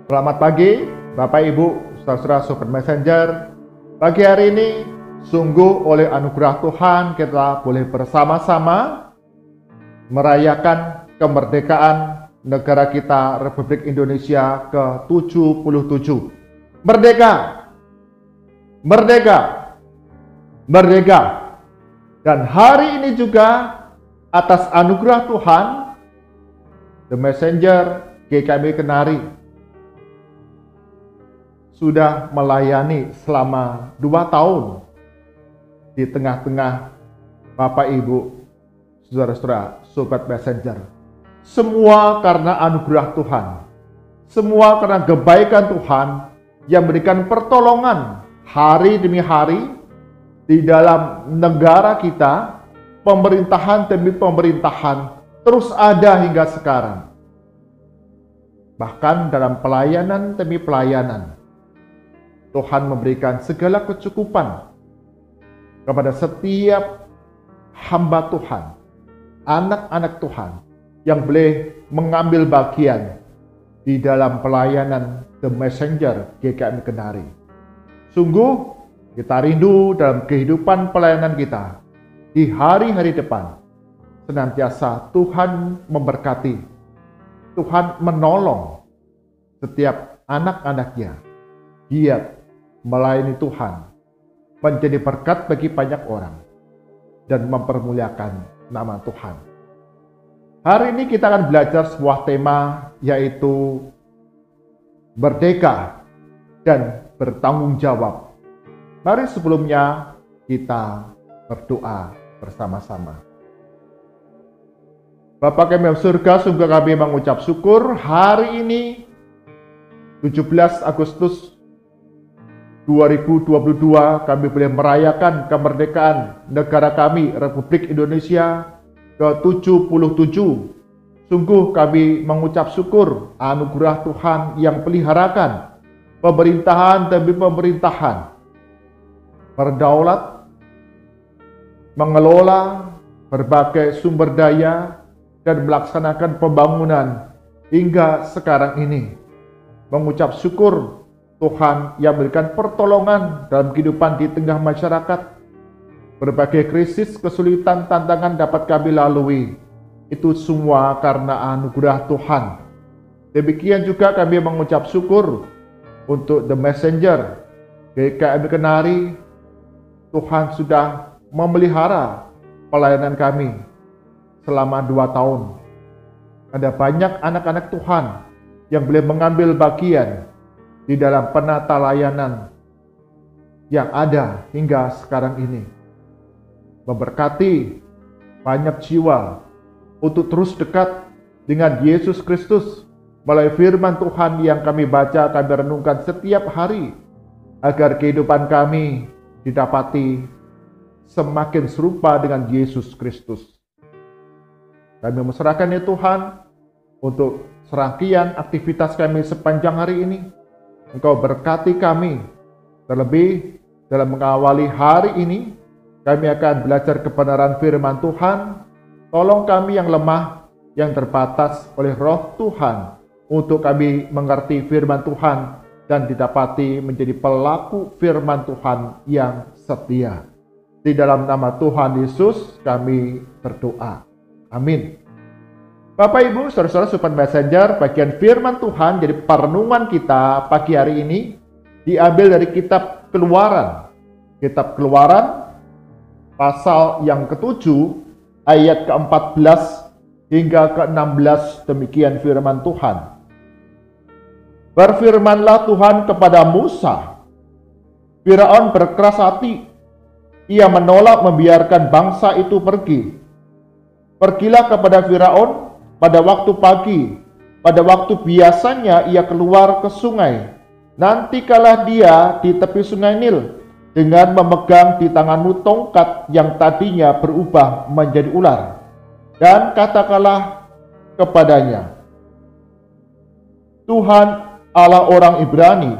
Selamat pagi, Bapak Ibu, saudara-saudara Sobat Messenger. Pagi hari ini, sungguh oleh anugerah Tuhan kita boleh bersama-sama merayakan kemerdekaan negara kita Republik Indonesia ke-77. Merdeka! Merdeka! Merdeka! Dan hari ini juga atas anugerah Tuhan, The Messenger GKMI Kenari sudah melayani selama 2 tahun di tengah-tengah Bapak Ibu, saudara-saudara, Sobat Messenger. Semua karena anugerah Tuhan, semua karena kebaikan Tuhan yang memberikan pertolongan hari demi hari di dalam negara kita. Pemerintahan demi pemerintahan terus ada hingga sekarang. Bahkan dalam pelayanan demi pelayanan, Tuhan memberikan segala kecukupan kepada setiap hamba Tuhan, anak-anak Tuhan yang boleh mengambil bagian di dalam pelayanan The Messenger GKMI Kenari. Sungguh kita rindu dalam kehidupan pelayanan kita di hari-hari depan, senantiasa Tuhan memberkati, Tuhan menolong setiap anak-anaknya giat melayani Tuhan, menjadi berkat bagi banyak orang, dan mempermuliakan nama Tuhan. Hari ini kita akan belajar sebuah tema, yaitu merdeka dan bertanggung jawab. Mari sebelumnya kita berdoa bersama-sama. Bapa kami yang surga, sungguh kami mengucap syukur hari ini 17 Agustus 2022 kami boleh merayakan kemerdekaan negara kami Republik Indonesia ke-77. Sungguh kami mengucap syukur anugerah Tuhan yang peliharakan pemerintahan demi pemerintahan, berdaulat, mengelola berbagai sumber daya dan melaksanakan pembangunan hingga sekarang ini. Mengucap syukur Tuhan yang memberikan pertolongan dalam kehidupan di tengah masyarakat. Berbagai krisis, kesulitan, tantangan dapat kami lalui. Itu semua karena anugerah Tuhan. Demikian juga kami mengucap syukur untuk The Messenger GKMI Kenari. Tuhan sudah memelihara pelayanan kami selama 2 tahun. Ada banyak anak-anak Tuhan yang boleh mengambil bagian di dalam penata layanan yang ada hingga sekarang ini. Memberkati banyak jiwa untuk terus dekat dengan Yesus Kristus melalui firman Tuhan yang kami baca, kami renungkan setiap hari, agar kehidupan kami didapati semakin serupa dengan Yesus Kristus. Kami menyerahkan ya Tuhan untuk serangkaian aktivitas kami sepanjang hari ini. Engkau berkati kami, terlebih dalam mengawali hari ini, kami akan belajar kebenaran firman Tuhan. Tolong kami yang lemah, yang terbatas oleh roh Tuhan, untuk kami mengerti firman Tuhan dan didapati menjadi pelaku firman Tuhan yang setia. Di dalam nama Tuhan Yesus kami berdoa. Amin. Bapak Ibu, saudara-saudara Sobat Messenger, bagian firman Tuhan jadi perenungan kita pagi hari ini diambil dari kitab Keluaran. Kitab Keluaran pasal yang ke-7 ayat ke-14 hingga ke-16, demikian firman Tuhan. Berfirmanlah Tuhan kepada Musa, Firaun berkeras hati, ia menolak membiarkan bangsa itu pergi. Pergilah kepada Firaun pada waktu pagi, pada waktu biasanya ia keluar ke sungai. Nantikanlah dia di tepi sungai Nil dengan memegang di tanganmu tongkat yang tadinya berubah menjadi ular. Dan katakanlah kepadanya, Tuhan Allah orang Ibrani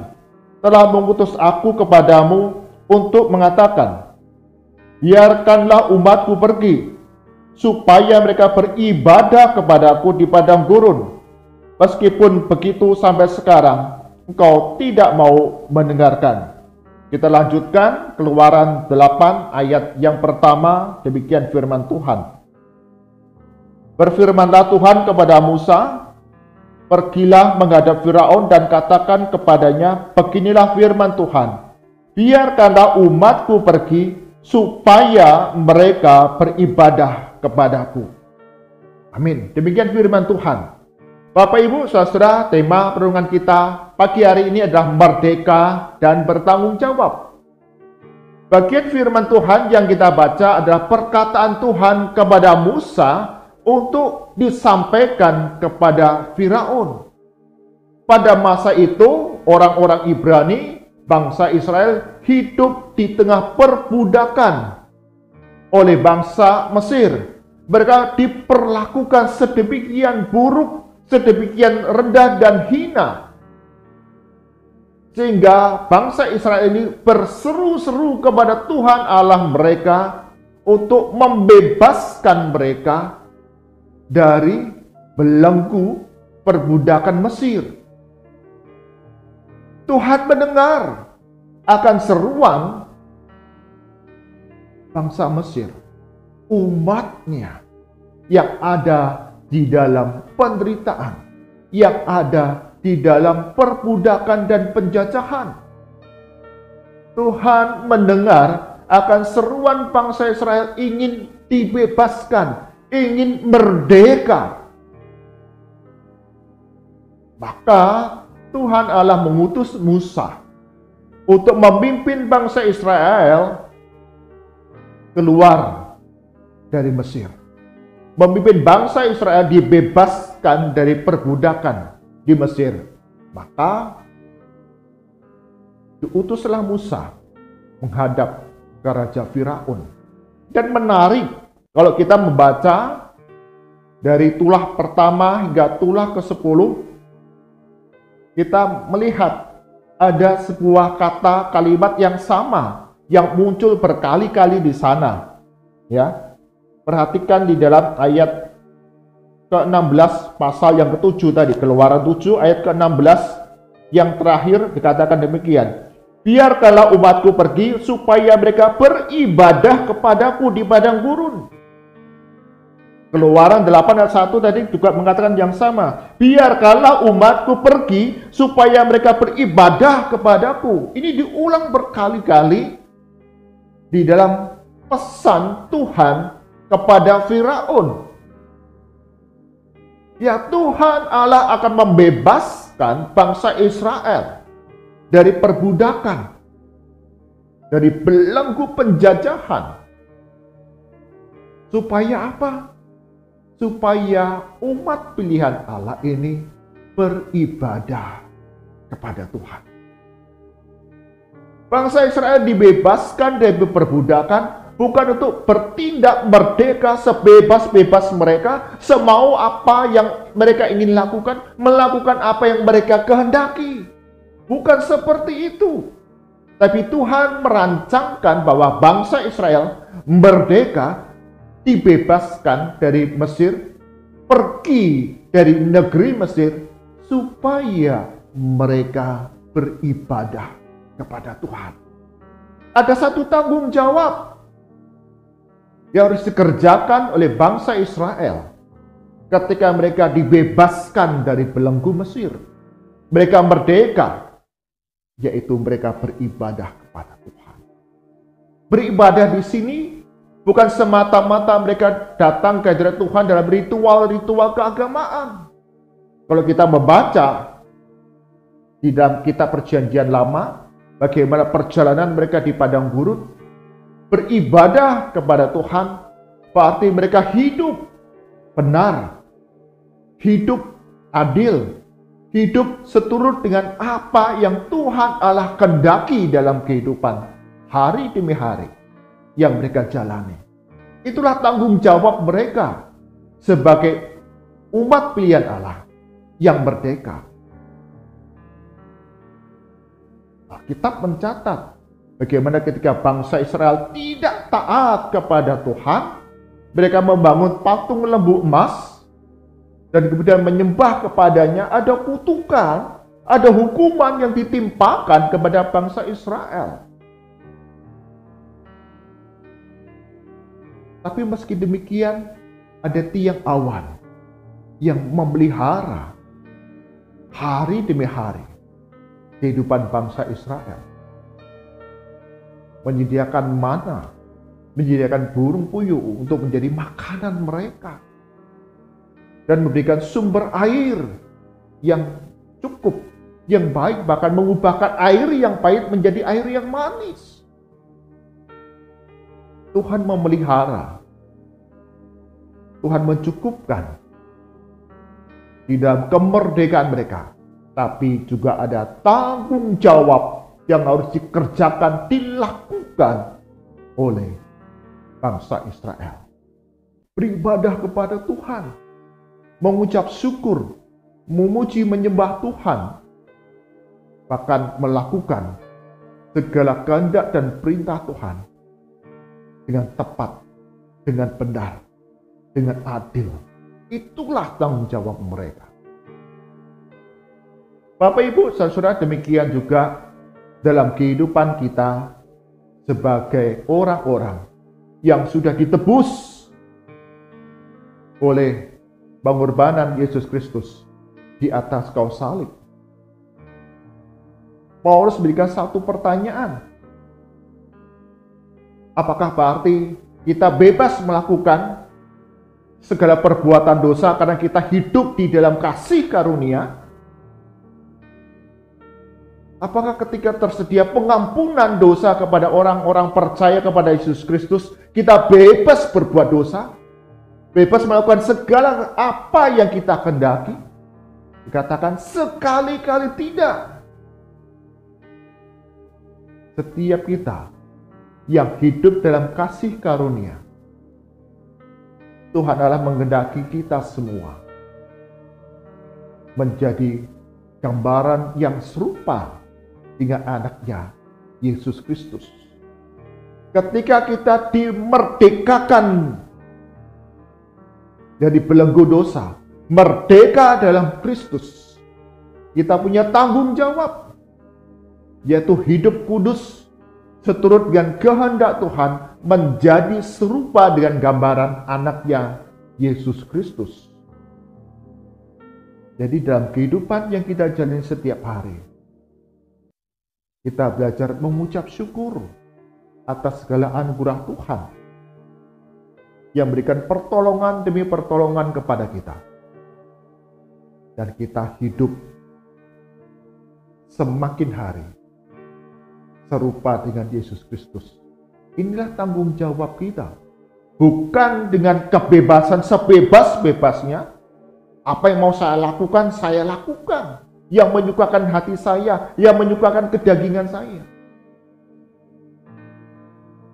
telah mengutus aku kepadamu untuk mengatakan, biarkanlah umatku pergi, supaya mereka beribadah kepadaku di padang gurun. Meskipun begitu sampai sekarang, engkau tidak mau mendengarkan. Kita lanjutkan Keluaran 8 ayat yang pertama, demikian firman Tuhan. Berfirmanlah Tuhan kepada Musa, pergilah menghadap Firaun dan katakan kepadanya, beginilah firman Tuhan, biarkanlah umatku pergi supaya mereka beribadah kepadaku. Amin. Demikian firman Tuhan. Bapak Ibu Saudara, tema perenungan kita pagi hari ini adalah merdeka dan bertanggung jawab. Bagian firman Tuhan yang kita baca adalah perkataan Tuhan kepada Musa untuk disampaikan kepada Firaun. Pada masa itu, orang-orang Ibrani, bangsa Israel, hidup di tengah perbudakan oleh bangsa Mesir. Mereka diperlakukan sedemikian buruk, sedemikian rendah dan hina, sehingga bangsa Israel ini berseru-seru kepada Tuhan Allah mereka untuk membebaskan mereka dari belenggu perbudakan Mesir. Tuhan mendengar akan seruan bangsa Mesir, umatnya yang ada di dalam penderitaan, yang ada di dalam perbudakan dan penjajahan. Tuhan mendengar akan seruan bangsa Israel ingin dibebaskan, ingin merdeka. Maka Tuhan Allah mengutus Musa untuk memimpin bangsa Israel keluar dari Mesir. Memimpin bangsa Israel dibebaskan dari perbudakan di Mesir. Maka diutuslah Musa menghadap ke Raja Firaun. Dan menarik, kalau kita membaca dari tulah pertama hingga tulah ke-10, kita melihat ada sebuah kata kalimat yang sama yang muncul berkali-kali di sana. Ya. Perhatikan di dalam ayat ke-16 pasal yang ke-7 tadi, Keluaran 7 ayat ke-16 yang terakhir dikatakan demikian. Biarkanlah umatku pergi supaya mereka beribadah kepadaku di padang gurun. Keluaran 8 ayat 1 tadi juga mengatakan yang sama. Biarkanlah umatku pergi supaya mereka beribadah kepadaku. Ini diulang berkali-kali di dalam pesan Tuhan kepada Firaun. Ya, Tuhan Allah akan membebaskan bangsa Israel dari perbudakan, dari belenggu penjajahan. Supaya apa? Supaya umat pilihan Allah ini beribadah kepada Tuhan. Bangsa Israel dibebaskan dari perbudakan bukan untuk bertindak merdeka sebebas-bebas mereka, semau apa yang mereka ingin lakukan, melakukan apa yang mereka kehendaki. Bukan seperti itu. Tapi Tuhan merancangkan bahwa bangsa Israel merdeka, dibebaskan dari Mesir, pergi dari negeri Mesir, supaya mereka beribadah kepada Tuhan. Ada satu tanggung jawab yang harus dikerjakan oleh bangsa Israel ketika mereka dibebaskan dari belenggu Mesir. Mereka merdeka, yaitu mereka beribadah kepada Tuhan. Beribadah di sini bukan semata-mata mereka datang ke hadirat Tuhan dalam ritual-ritual keagamaan. Kalau kita membaca di dalam kitab Perjanjian Lama, bagaimana perjalanan mereka di padang gurun, beribadah kepada Tuhan, berarti mereka hidup benar, hidup adil, hidup seturut dengan apa yang Tuhan Allah kehendaki dalam kehidupan hari demi hari yang mereka jalani. Itulah tanggung jawab mereka sebagai umat pilihan Allah yang merdeka. Alkitab mencatat bagaimana ketika bangsa Israel tidak taat kepada Tuhan, mereka membangun patung lembu emas dan kemudian menyembah kepadanya, ada kutukan Ada hukuman yang ditimpakan kepada bangsa Israel. Tapi meski demikian, ada tiang awan yang memelihara hari demi hari kehidupan bangsa Israel. Menyediakan mana, menyediakan burung puyuh untuk menjadi makanan mereka. Dan memberikan sumber air yang cukup, yang baik, bahkan mengubahkan air yang pahit menjadi air yang manis. Tuhan memelihara, Tuhan mencukupkan di dalam kemerdekaan mereka. Tapi juga ada tanggung jawab yang harus dikerjakan, dilakukan oleh bangsa Israel. Beribadah kepada Tuhan, mengucap syukur, memuji menyembah Tuhan, bahkan melakukan segala kehendak dan perintah Tuhan dengan tepat, dengan benar, dengan adil. Itulah tanggung jawab mereka. Bapak Ibu, saudara, demikian juga dalam kehidupan kita sebagai orang-orang yang sudah ditebus oleh pengorbanan Yesus Kristus di atas kayu salib. Paulus memberikan satu pertanyaan. Apakah berarti kita bebas melakukan segala perbuatan dosa karena kita hidup di dalam kasih karunia? Apakah ketika tersedia pengampunan dosa kepada orang-orang percaya kepada Yesus Kristus, kita bebas berbuat dosa? Bebas melakukan segala apa yang kita kehendaki? Dikatakan sekali-kali tidak. Setiap kita yang hidup dalam kasih karunia, Tuhan Allah menghendaki kita semua menjadi gambaran yang serupa dengan anaknya Yesus Kristus. Ketika kita dimerdekakan dari belenggu dosa, merdeka dalam Kristus, kita punya tanggung jawab, yaitu hidup kudus seturut dengan kehendak Tuhan, menjadi serupa dengan gambaran anaknya Yesus Kristus. Jadi dalam kehidupan yang kita jalani setiap hari, kita belajar mengucap syukur atas segala anugerah Tuhan yang berikan pertolongan demi pertolongan kepada kita. Dan kita hidup semakin hari serupa dengan Yesus Kristus. Inilah tanggung jawab kita. Bukan dengan kebebasan sebebas-bebasnya. Apa yang mau saya lakukan, saya lakukan. Yang menyukakan hati saya, yang menyukakan kedagingan saya.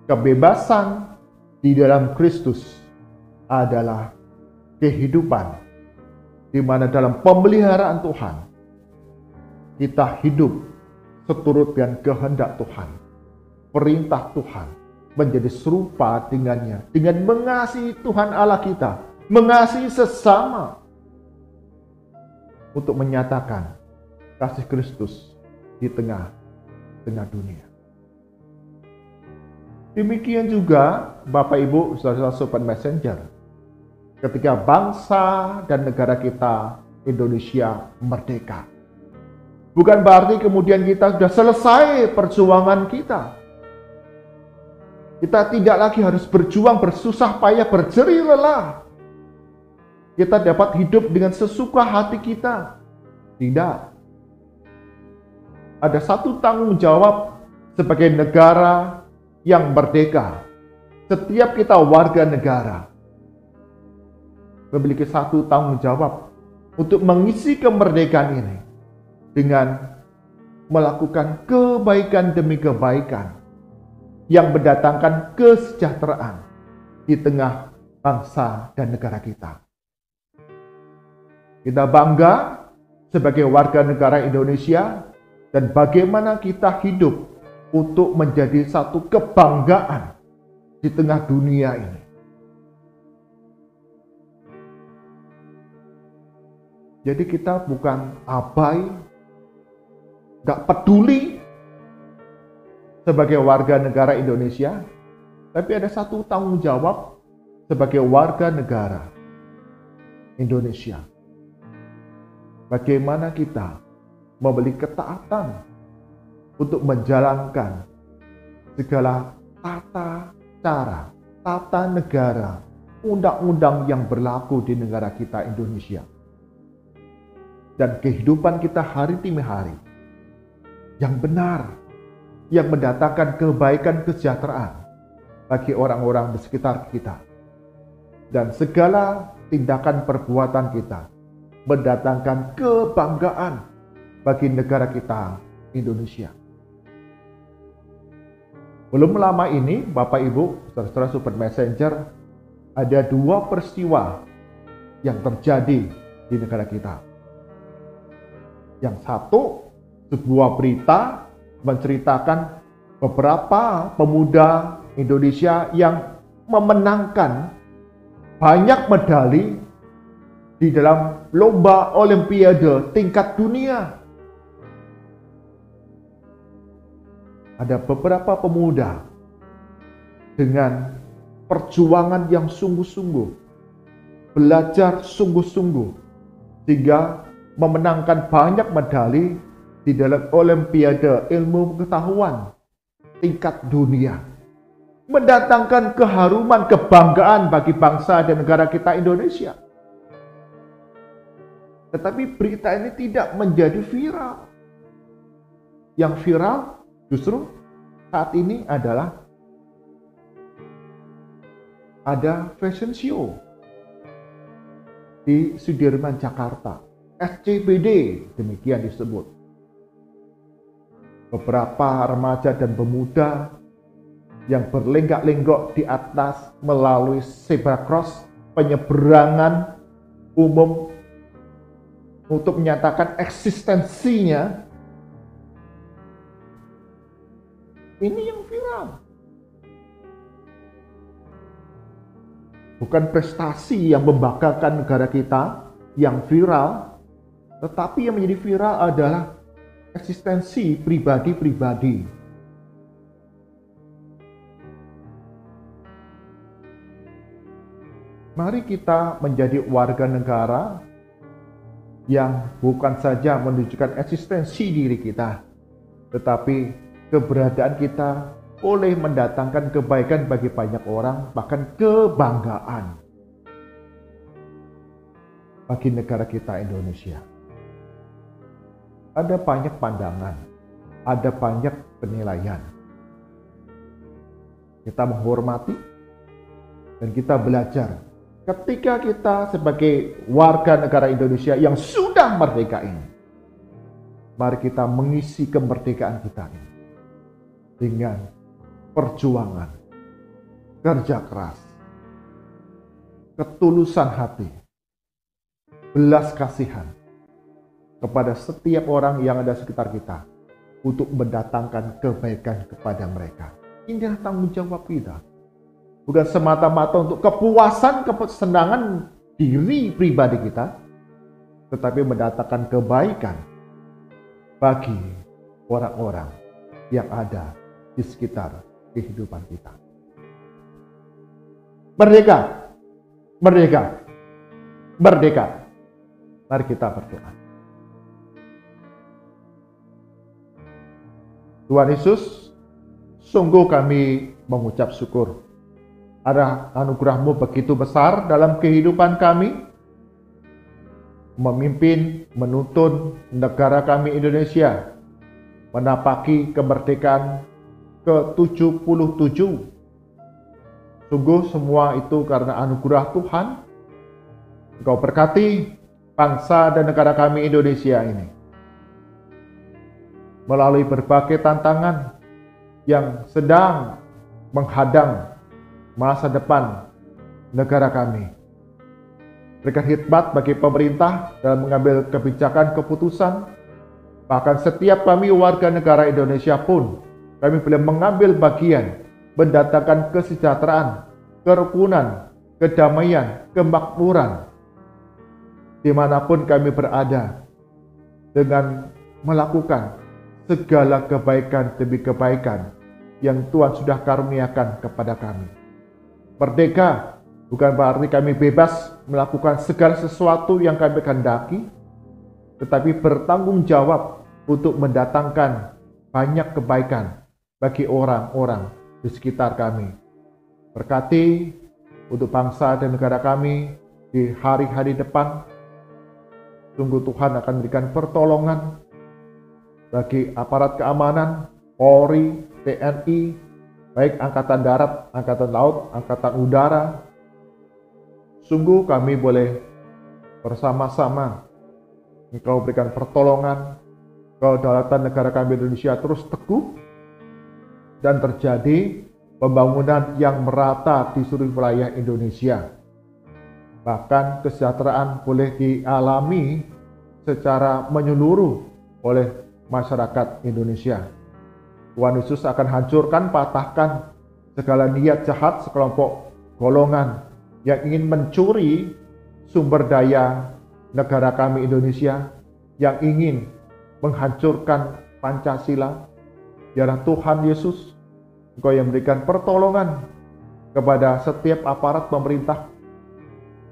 Kebebasan di dalam Kristus adalah kehidupan di mana dalam pemeliharaan Tuhan kita hidup seturut dengan kehendak Tuhan, perintah Tuhan, menjadi serupa dengannya, dengan mengasihi Tuhan Allah kita, mengasihi sesama, untuk menyatakan kasih Kristus di tengah dunia. Demikian juga Bapak Ibu, saudara sobat messenger, ketika bangsa dan negara kita Indonesia merdeka. Bukan berarti kemudian kita sudah selesai perjuangan kita. Kita tidak lagi harus berjuang, bersusah payah, berjerih lelah. Kita dapat hidup dengan sesuka hati kita. Tidak. Ada satu tanggung jawab sebagai negara yang merdeka. Setiap kita warga negara memiliki satu tanggung jawab untuk mengisi kemerdekaan ini dengan melakukan kebaikan demi kebaikan yang mendatangkan kesejahteraan di tengah bangsa dan negara kita. Kita bangga sebagai warga negara Indonesia dan bagaimana kita hidup untuk menjadi satu kebanggaan di tengah dunia ini. Jadi kita bukan abai gak peduli sebagai warga negara Indonesia, tapi ada satu tanggung jawab sebagai warga negara Indonesia. Bagaimana kita memberi ketaatan untuk menjalankan segala tata cara, tata negara, undang-undang yang berlaku di negara kita Indonesia. Dan kehidupan kita hari demi hari yang benar, yang mendatangkan kebaikan kesejahteraan bagi orang-orang di sekitar kita. Dan segala tindakan perbuatan kita mendatangkan kebanggaan bagi negara kita Indonesia. Belum lama ini, Bapak Ibu, saudara-saudara Super Messenger, ada dua peristiwa yang terjadi di negara kita. Yang satu, sebuah berita menceritakan beberapa pemuda Indonesia yang memenangkan banyak medali di dalam lomba olimpiade tingkat dunia. Ada beberapa pemuda dengan perjuangan yang sungguh-sungguh, belajar sungguh-sungguh, sehingga memenangkan banyak medali di dalam olimpiade ilmu pengetahuan tingkat dunia, mendatangkan keharuman, kebanggaan bagi bangsa dan negara kita Indonesia. Tetapi berita ini tidak menjadi viral. Yang viral justru saat ini adalah ada fashion show di Sudirman, Jakarta. SCBD, demikian disebut. Beberapa remaja dan pemuda yang berlenggak-lenggok di atas melalui zebra cross, penyeberangan umum untuk menyatakan eksistensinya. Ini yang viral. Bukan prestasi yang membanggakan negara kita yang viral, tetapi yang menjadi viral adalah eksistensi pribadi-pribadi. Mari kita menjadi warga negara yang bukan saja menunjukkan eksistensi diri kita, tetapi keberadaan kita boleh mendatangkan kebaikan bagi banyak orang, bahkan kebanggaan bagi negara kita Indonesia. Ada banyak pandangan, ada banyak penilaian. Kita menghormati dan kita belajar. Ketika kita sebagai warga negara Indonesia yang sudah merdeka ini, mari kita mengisi kemerdekaan kita ini dengan perjuangan, kerja keras, ketulusan hati, belas kasihan kepada setiap orang yang ada sekitar kita untuk mendatangkan kebaikan kepada mereka. Inilah tanggung jawab kita. Bukan semata-mata untuk kepuasan, kesenangan diri pribadi kita, tetapi mendatangkan kebaikan bagi orang-orang yang ada di sekitar kehidupan kita. Merdeka, merdeka, merdeka. Mari kita berdoa. Tuhan Yesus, sungguh kami mengucap syukur. Ada anugerah-Mu begitu besar dalam kehidupan kami, memimpin, menuntun negara kami Indonesia, menapaki kemerdekaan ke-77. Sungguh semua itu karena anugerah Tuhan. Engkau berkati bangsa dan negara kami Indonesia ini melalui berbagai tantangan yang sedang menghadang masa depan negara kami. Berikan hikmat bagi pemerintah dalam mengambil kebijakan keputusan. Bahkan setiap kami warga negara Indonesia pun, kami boleh mengambil bagian mendatangkan kesejahteraan, kerukunan, kedamaian, kemakmuran dimanapun kami berada, dengan melakukan segala kebaikan demi kebaikan yang Tuhan sudah karuniakan kepada kami. Merdeka bukan berarti kami bebas melakukan segala sesuatu yang kami kehendaki, tetapi bertanggung jawab untuk mendatangkan banyak kebaikan bagi orang-orang di sekitar kami. Berkati untuk bangsa dan negara kami di hari-hari depan. Sungguh Tuhan akan memberikan pertolongan bagi aparat keamanan, Polri, TNI, baik Angkatan Darat, Angkatan Laut, Angkatan Udara. Sungguh kami boleh bersama-sama Engkau berikan pertolongan, kedaulatan negara kami Indonesia terus teguh, dan terjadi pembangunan yang merata di seluruh wilayah Indonesia. Bahkan kesejahteraan boleh dialami secara menyeluruh oleh masyarakat Indonesia. Tuhan Yesus akan hancurkan, patahkan segala niat jahat sekelompok golongan yang ingin mencuri sumber daya negara kami Indonesia, yang ingin menghancurkan Pancasila. Biarlah Tuhan Yesus, Engkau yang memberikan pertolongan kepada setiap aparat pemerintah,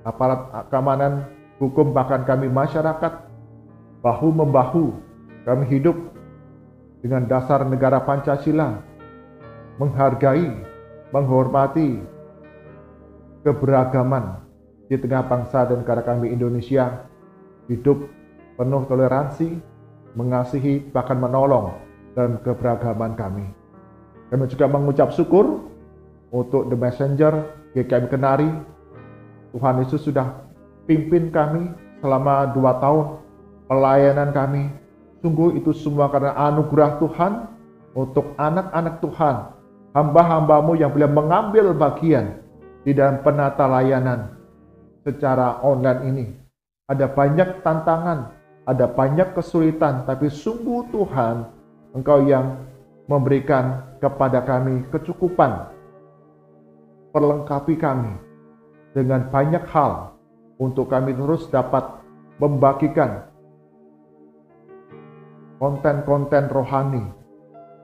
aparat keamanan, hukum, bahkan kami masyarakat, bahu-membahu kami hidup dengan dasar negara Pancasila, menghargai, menghormati keberagaman di tengah bangsa dan negara kami Indonesia, hidup penuh toleransi, mengasihi, bahkan menolong dalam keberagaman kami. Kami juga mengucap syukur untuk The Messenger, GKM Kenari. Tuhan Yesus sudah pimpin kami selama 2 tahun pelayanan kami. Sungguh itu semua karena anugerah Tuhan untuk anak-anak Tuhan, hamba-hambamu yang boleh mengambil bagian di dalam penata layanan secara online ini. Ada banyak tantangan, ada banyak kesulitan, tapi sungguh Tuhan, Engkau yang memberikan kepada kami kecukupan, perlengkapi kami dengan banyak hal untuk kami terus dapat membagikan konten-konten rohani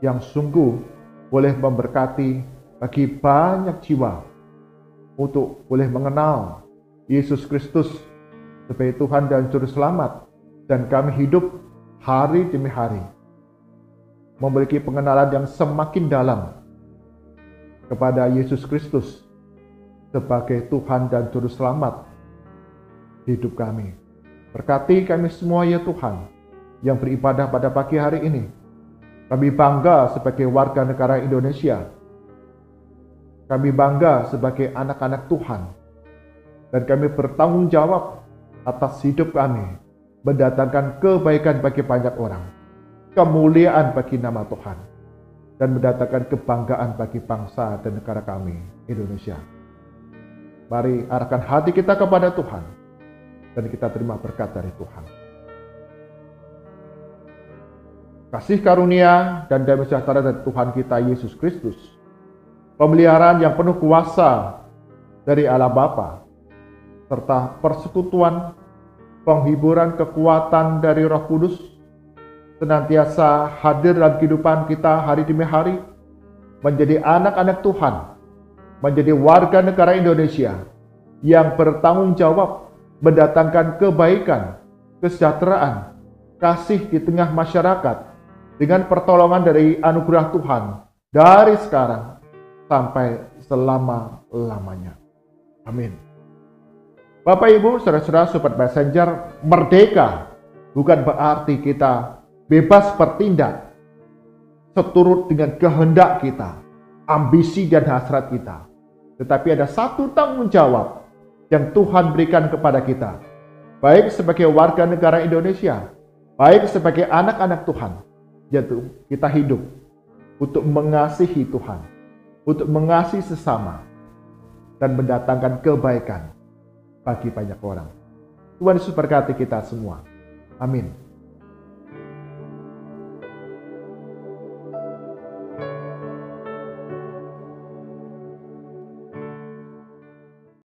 yang sungguh boleh memberkati bagi banyak jiwa untuk boleh mengenal Yesus Kristus sebagai Tuhan dan Juru Selamat, dan kami hidup hari demi hari memiliki pengenalan yang semakin dalam kepada Yesus Kristus sebagai Tuhan dan Juru Selamat hidup kami. Berkati kami semua ya Tuhan yang beribadah pada pagi hari ini. Kami bangga sebagai warga negara Indonesia. Kami bangga sebagai anak-anak Tuhan. Dan kami bertanggung jawab atas hidup kami, mendatangkan kebaikan bagi banyak orang, kemuliaan bagi nama Tuhan, dan mendatangkan kebanggaan bagi bangsa dan negara kami, Indonesia. Mari arahkan hati kita kepada Tuhan, dan kita terima berkat dari Tuhan. Kasih karunia dan damai sejahtera dari Tuhan kita Yesus Kristus, pemeliharaan yang penuh kuasa dari Allah Bapa, serta persekutuan, penghiburan, kekuatan dari Roh Kudus senantiasa hadir dalam kehidupan kita hari demi hari, menjadi anak-anak Tuhan, menjadi warga negara Indonesia yang bertanggung jawab mendatangkan kebaikan, kesejahteraan, kasih di tengah masyarakat dengan pertolongan dari anugerah Tuhan dari sekarang sampai selama-lamanya. Amin. Bapak Ibu, saudara-saudara Sobat Messenger, merdeka bukan berarti kita bebas bertindak seturut dengan kehendak kita, ambisi dan hasrat kita. Tetapi ada satu tanggung jawab yang Tuhan berikan kepada kita, baik sebagai warga negara Indonesia, baik sebagai anak-anak Tuhan, yaitu kita hidup untuk mengasihi Tuhan, untuk mengasihi sesama, dan mendatangkan kebaikan bagi banyak orang. Tuhan Yesus berkati kita semua. Amin.